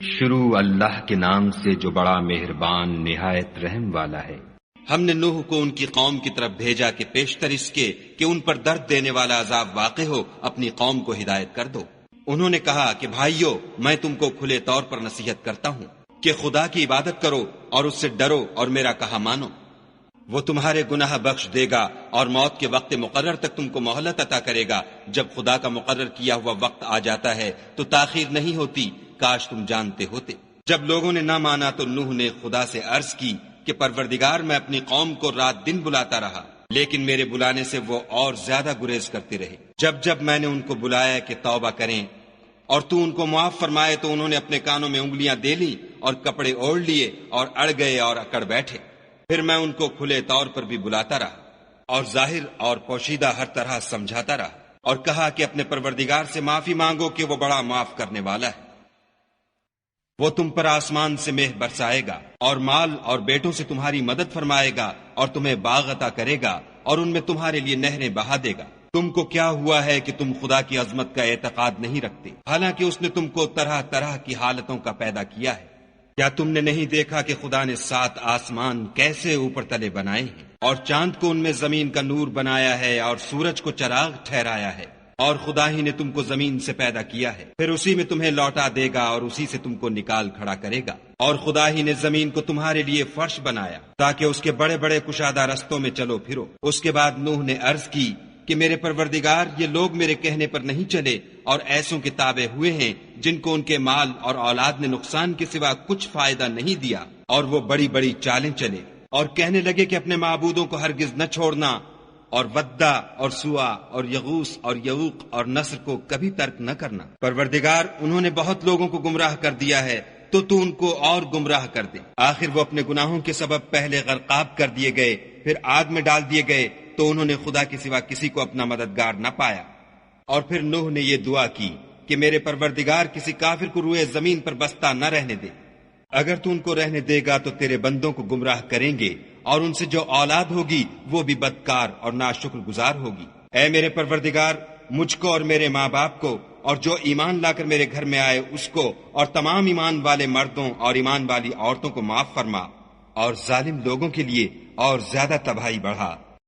شروع اللہ کے نام سے جو بڑا مہربان نہایت رحم والا ہے۔ ہم نے نوح کو ان کی قوم کی طرف بھیجا کہ پیشتر اس کے کہ ان پر درد دینے والا عذاب واقع ہو اپنی قوم کو ہدایت کر دو۔ انہوں نے کہا کہ بھائیو، میں تم کو کھلے طور پر نصیحت کرتا ہوں کہ خدا کی عبادت کرو اور اس سے ڈرو اور میرا کہا مانو۔ وہ تمہارے گناہ بخش دے گا اور موت کے وقت مقرر تک تم کو مہلت عطا کرے گا۔ جب خدا کا مقرر کیا ہوا وقت آ جاتا ہے تو تاخیر نہیں ہوتی، کاش تم جانتے ہوتے۔ جب لوگوں نے نہ مانا تو نوح نے خدا سے عرض کی کہ پروردگار، میں اپنی قوم کو رات دن بلاتا رہا، لیکن میرے بلانے سے وہ اور زیادہ گریز کرتے رہے۔ جب میں نے ان کو بلایا کہ توبہ کریں اور تو ان کو معاف فرمائے تو انہوں نے اپنے کانوں میں انگلیاں دے لیں اور کپڑے اوڑھ لیے اور اڑ گئے اور اکڑ بیٹھے۔ پھر میں ان کو کھلے طور پر بھی بلاتا رہا اور ظاہر اور پوشیدہ ہر طرح سمجھاتا رہا، اور کہا کہ اپنے پروردگار سے معافی مانگو کہ وہ بڑا معاف کرنے والا ہے۔ وہ تم پر آسمان سے مہ برسائے گا اور مال اور بیٹوں سے تمہاری مدد فرمائے گا اور تمہیں باغ عطا کرے گا اور ان میں تمہارے لیے نہریں بہا دے گا۔ تم کو کیا ہوا ہے کہ تم خدا کی عظمت کا اعتقاد نہیں رکھتے، حالانکہ اس نے تم کو طرح طرح کی حالتوں کا پیدا کیا ہے؟ کیا تم نے نہیں دیکھا کہ خدا نے 7 آسمان کیسے اوپر تلے بنائے ہیں، اور چاند کو ان میں زمین کا نور بنایا ہے اور سورج کو چراغ ٹھہرایا ہے، اور خدا ہی نے تم کو زمین سے پیدا کیا ہے، پھر اسی میں تمہیں لوٹا دے گا اور اسی سے تم کو نکال کھڑا کرے گا۔ اور خدا ہی نے زمین کو تمہارے لیے فرش بنایا تاکہ اس کے بڑے بڑے کشادہ رستوں میں چلو پھرو۔ اس کے بعد نوح نے عرض کی کہ میرے پروردگار، یہ لوگ میرے کہنے پر نہیں چلے اور ایسوں کے تابع ہوئے ہیں جن کو ان کے مال اور اولاد نے نقصان کے سوا کچھ فائدہ نہیں دیا، اور وہ بڑی بڑی چالیں چلے اور کہنے لگے کہ اپنے معبودوں کو ہرگز نہ چھوڑنا، اور ودہ اور سوا اور یغوس اور یعوق اور نصر کو کبھی ترک نہ کرنا۔ پروردگار، انہوں نے بہت لوگوں کو گمراہ کر دیا ہے، تو ان کو اور گمراہ کر دے۔ آخر وہ اپنے گناہوں کے سبب پہلے غرقاب کر دیے گئے، پھر آگ میں ڈال دیے گئے، تو انہوں نے خدا کے سوا کسی کو اپنا مددگار نہ پایا۔ اور پھر نوح نے یہ دعا کی کہ میرے پروردگار، کسی کافر کو روئے زمین پر بستہ نہ رہنے دے۔ اگر تو ان کو رہنے دے گا تو تیرے بندوں کو گمراہ کریں گے، اور ان سے جو اولاد ہوگی وہ بھی بدکار اور ناشکر گزار ہوگی۔ اے میرے پروردگار، مجھ کو اور میرے ماں باپ کو اور جو ایمان لا کر میرے گھر میں آئے اس کو اور تمام ایمان والے مردوں اور ایمان والی عورتوں کو معاف فرما، اور ظالم لوگوں کے لیے اور زیادہ تباہی بڑھا۔